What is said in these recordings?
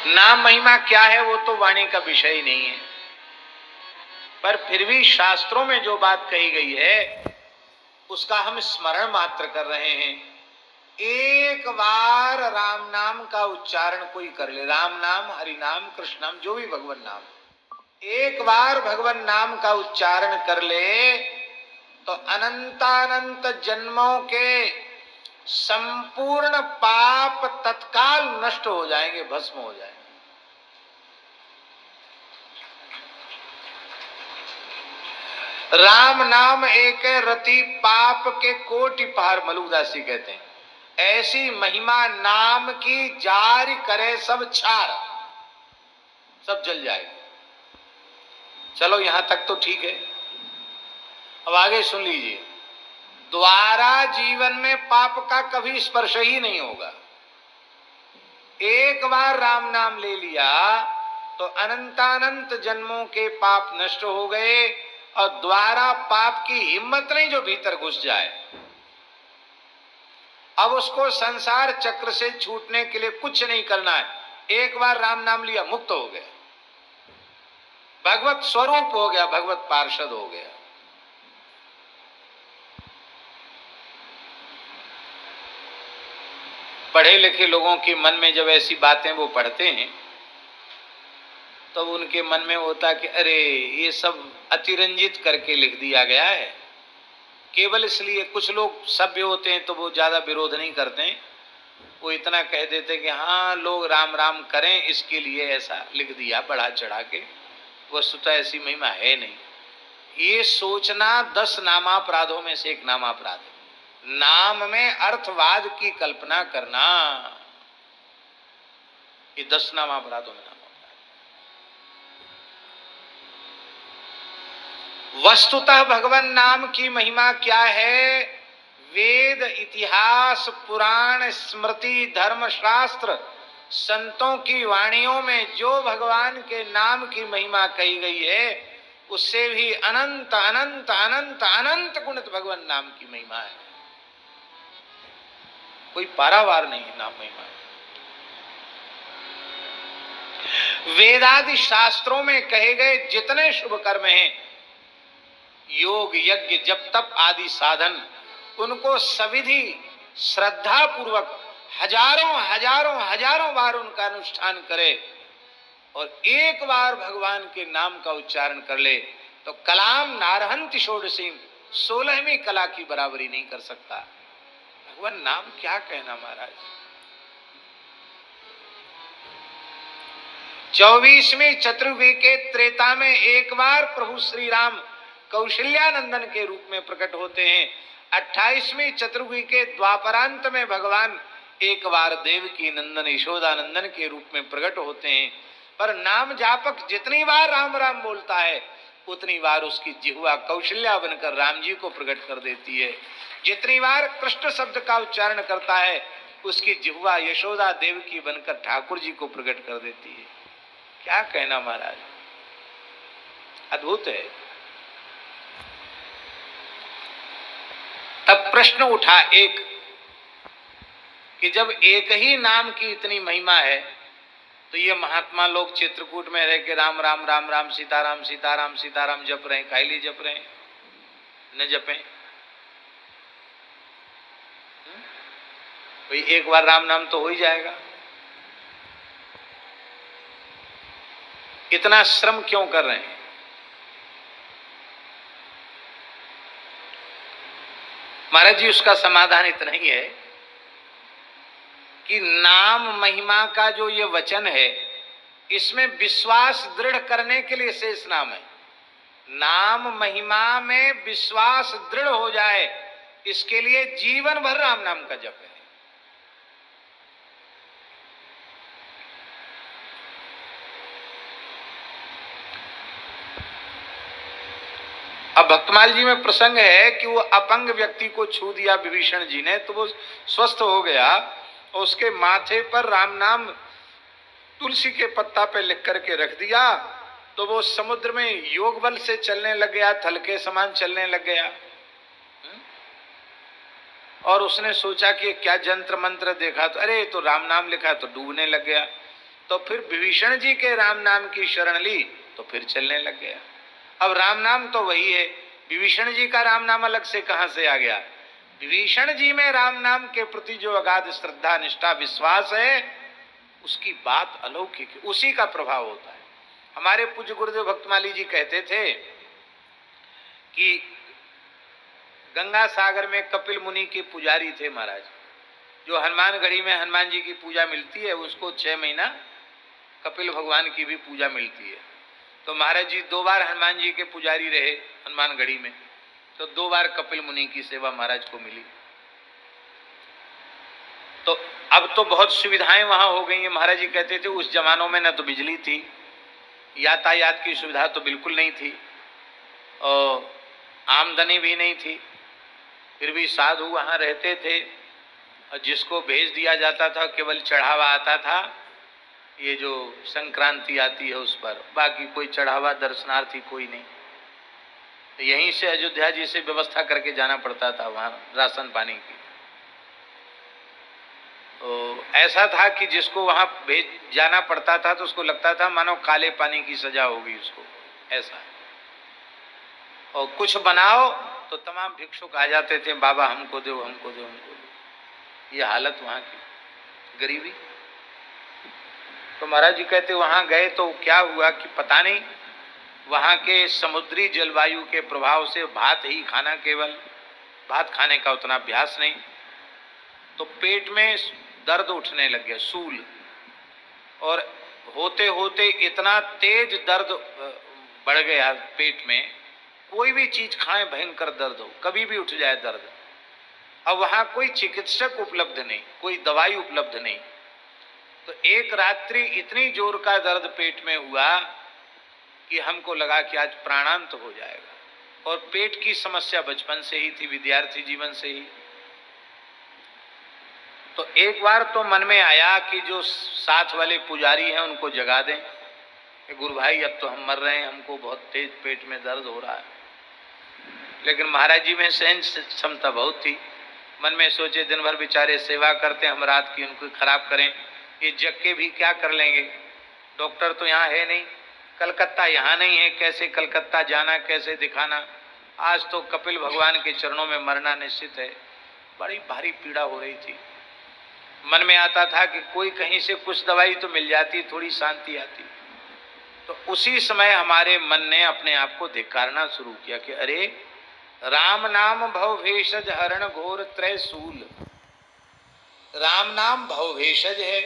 नाम महिमा क्या है वो तो वाणी का विषय ही नहीं है, पर फिर भी शास्त्रों में जो बात कही गई है उसका हम स्मरण मात्र कर रहे हैं। एक बार राम नाम का उच्चारण कोई कर ले, राम नाम, हरि नाम, कृष्ण नाम, जो भी भगवान नाम, एक बार भगवान नाम का उच्चारण कर ले तो अनंतानंत जन्मों के संपूर्ण पाप तत्काल नष्ट हो जाएंगे, भस्म हो जाएंगे। राम नाम एक रति पाप के कोटि पार, मलुकदासी कहते हैं। ऐसी महिमा नाम की जारी करे सब छार, सब जल जाएगा। चलो यहां तक तो ठीक है, अब आगे सुन लीजिए। द्वारा जीवन में पाप का कभी स्पर्श ही नहीं होगा। एक बार राम नाम ले लिया तो अनंतानंत जन्मों के पाप नष्ट हो गए, और द्वारा पाप की हिम्मत नहीं जो भीतर घुस जाए। अब उसको संसार चक्र से छूटने के लिए कुछ नहीं करना है, एक बार राम नाम लिया, मुक्त हो गया, भगवत स्वरूप हो गया, भगवत पार्षद हो गया। पढ़े लिखे लोगों के मन में जब ऐसी बातें वो पढ़ते हैं तब तो उनके मन में होता कि अरे ये सब अतिरंजित करके लिख दिया गया है। केवल इसलिए कुछ लोग सभ्य होते हैं तो वो ज्यादा विरोध नहीं करते हैं, वो इतना कह देते कि हाँ लोग राम राम करें इसके लिए ऐसा लिख दिया बढ़ा चढ़ा के, वस्तुतः ऐसी महिमा है नहीं। ये सोचना 10 नामापराधों में से एक नामापराध है। नाम में अर्थवाद की कल्पना करना, ये 10 नामापराधों में नाम। वस्तुतः भगवान नाम की महिमा क्या है? वेद, इतिहास, पुराण, स्मृति, धर्म शास्त्र, संतों की वाणियों में जो भगवान के नाम की महिमा कही गई है उससे भी अनंत अनंत अनंत अनंत गुणित भगवान नाम की महिमा है। कोई पारावार नहीं है नाम महिमा। वेदादि शास्त्रों में कहे गए जितने शुभ कर्म हैं, योग, यज्ञ, जप, तप आदि साधन, उनको सविधि श्रद्धा पूर्वक हजारों हजारों हजारों बार उनका अनुष्ठान करे और एक बार भगवान के नाम का उच्चारण कर ले तो कलाम नारहंति षोडशीं, 16वीं कला की बराबरी नहीं कर सकता। भगवान नाम क्या कहना महाराज। 24वीं चतुर्युगी के त्रेता में एक बार प्रभु श्री राम कौशल्यानंदन के रूप में प्रकट होते हैं। 28वीं चतुर्युगी के द्वापरांत में भगवान एक बार देवकी नंदन यशोदानंदन के रूप में प्रकट होते हैं। पर नाम जापक जितनी बार राम राम बोलता है उतनी बार उसकी जिह्वा कौशल्या बनकर राम जी को प्रकट कर देती है। जितनी बार कृष्ण शब्द का उच्चारण करता है उसकी जिह्वा यशोदा देवकी बनकर ठाकुर जी को प्रकट कर देती है। क्या कहना महाराज, अद्भुत है। तब प्रश्न उठा एक कि जब एक ही नाम की इतनी महिमा है तो ये महात्मा लोग चित्रकूट में रह के राम राम राम राम सीताराम सीताराम सीताराम जप रहे हैं, कायली जप रहे हैं, न जपें? भाई एक बार राम नाम तो हो ही जाएगा, इतना श्रम क्यों कर रहे हैं? महाराज जी उसका समाधान इतना ही है कि नाम महिमा का जो ये वचन है इसमें विश्वास दृढ़ करने के लिए शेष नाम है। नाम महिमा में विश्वास दृढ़ हो जाए इसके लिए जीवन भर राम नाम का जप है। अब भक्तमाल जी में प्रसंग है कि वो अपंग व्यक्ति को छू दिया विभीषण जी ने तो वो स्वस्थ हो गया और उसके माथे पर राम नाम तुलसी के पत्ता पे लिख करके रख दिया तो वो समुद्र में योग बल से चलने लग गया, थल के समान चलने लग गया। और उसने सोचा कि क्या जंत्र मंत्र देखा तो अरे तो राम नाम लिखा तो डूबने लग गया। तो फिर विभीषण जी के राम नाम की शरण ली तो फिर चलने लग गया। अब राम नाम तो वही है, विभीषण जी का राम नाम अलग से कहां से आ गया? विभीषण जी में राम नाम के प्रति जो अगाध श्रद्धा, निष्ठा, विश्वास है, उसकी बात अलौकिक है, उसी का प्रभाव होता है। हमारे पूज्य गुरुदेव भक्तमाली जी कहते थे कि गंगा सागर में कपिल मुनि के पुजारी थे महाराज। जो हनुमानगढ़ी में हनुमान जी की पूजा मिलती है, उसको 6 महीना कपिल भगवान की भी पूजा मिलती है। तो महाराज जी 2 बार हनुमान जी के पुजारी रहे हनुमानगढ़ी में, तो 2 बार कपिल मुनि की सेवा महाराज को मिली। तो अब तो बहुत सुविधाएं वहां हो गई हैं। महाराज जी कहते थे उस जमानों में न तो बिजली थी, यातायात की सुविधा तो बिल्कुल नहीं थी, और आमदनी भी नहीं थी, फिर भी साधु वहां रहते थे। और जिसको भेज दिया जाता था केवल चढ़ावा आता था, ये जो संक्रांति आती है उस पर, बाकी कोई चढ़ावा दर्शनार्थी कोई नहीं। यहीं से अयोध्या जी से व्यवस्था करके जाना पड़ता था वहां राशन पानी की। तो ऐसा था कि जिसको वहां भेज जाना पड़ता था तो उसको लगता था मानो काले पानी की सजा होगी उसको, ऐसा। और कुछ बनाओ तो तमाम भिक्षुक आ जाते थे, बाबा हमको दो, हमको दो, हमको दो। ये हालत वहां की, गरीबी। तो महाराज जी कहते वहां गए तो क्या हुआ कि पता नहीं, वहां के समुद्री जलवायु के प्रभाव से भात ही खाना, केवल भात खाने का उतना अभ्यास नहीं, तो पेट में दर्द उठने लग गया, सूल। और होते होते इतना तेज दर्द बढ़ गया पेट में, कोई भी चीज खाएं भयंकर दर्द हो, कभी भी उठ जाए दर्द। अब वहां कोई चिकित्सक उपलब्ध नहीं, कोई दवाई उपलब्ध नहीं। तो एक रात्रि इतनी जोर का दर्द पेट में हुआ कि हमको लगा कि आज प्राणांत हो जाएगा। और पेट की समस्या बचपन से ही थी, विद्यार्थी जीवन से ही। तो एक बार तो मन में आया कि जो साथ वाले पुजारी हैं उनको जगा दें कि गुरु भाई अब तो हम मर रहे हैं, हमको बहुत तेज पेट में दर्द हो रहा है। लेकिन महाराज जी में सहन क्षमता बहुत थी। मन में सोचे दिन भर बेचारे सेवा करते, हम रात की उनको खराब करें, ये जग के भी क्या कर लेंगे। डॉक्टर तो यहाँ है नहीं, कलकत्ता यहाँ नहीं है, कैसे कलकत्ता जाना, कैसे दिखाना। आज तो कपिल भगवान के चरणों में मरना निश्चित है। बड़ी भारी पीड़ा हो रही थी। मन में आता था कि कोई कहीं से कुछ दवाई तो मिल जाती, थोड़ी शांति आती। तो उसी समय हमारे मन ने अपने आप को धिक्कारना शुरू किया कि अरे राम नाम भव भेषज हरण घोर त्रैसूल। राम नाम भव भेषज है,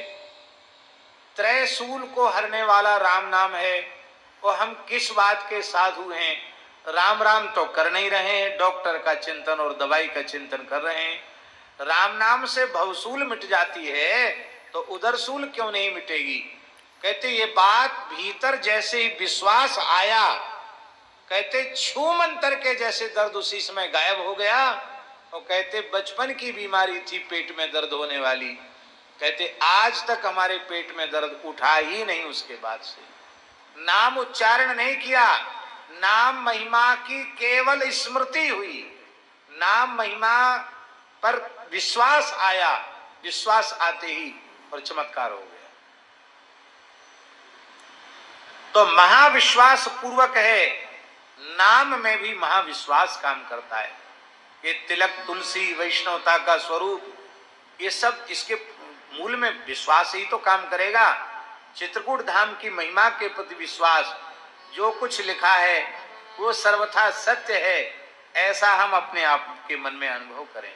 त्रैसूल को हरने वाला राम नाम है। और हम किस बात के साधु हैं? राम राम तो कर नहीं रहे हैं, डॉक्टर का चिंतन और दवाई का चिंतन कर रहे हैं। राम नाम से भवसूल मिट जाती है तो उदरसूल क्यों नहीं मिटेगी? कहते ये बात भीतर जैसे ही विश्वास आया, कहते छू मंतर के जैसे दर्द उसी समय गायब हो गया। और कहते बचपन की बीमारी थी पेट में दर्द होने वाली, कहते आज तक हमारे पेट में दर्द उठा ही नहीं। उसके बाद से नाम उच्चारण नहीं किया, नाम महिमा की केवल स्मृति हुई, नाम महिमा पर विश्वास आया। विश्वास आते ही और चमत्कार हो गया। तो महाविश्वास पूर्वक है, नाम में भी महाविश्वास काम करता है। ये तिलक, तुलसी, वैष्णवता का स्वरूप, ये सब इसके मूल में विश्वास ही तो काम करेगा। चित्रकूट धाम की महिमा के प्रति विश्वास, जो कुछ लिखा है वो सर्वथा सत्य है, ऐसा हम अपने आप के मन में अनुभव करें।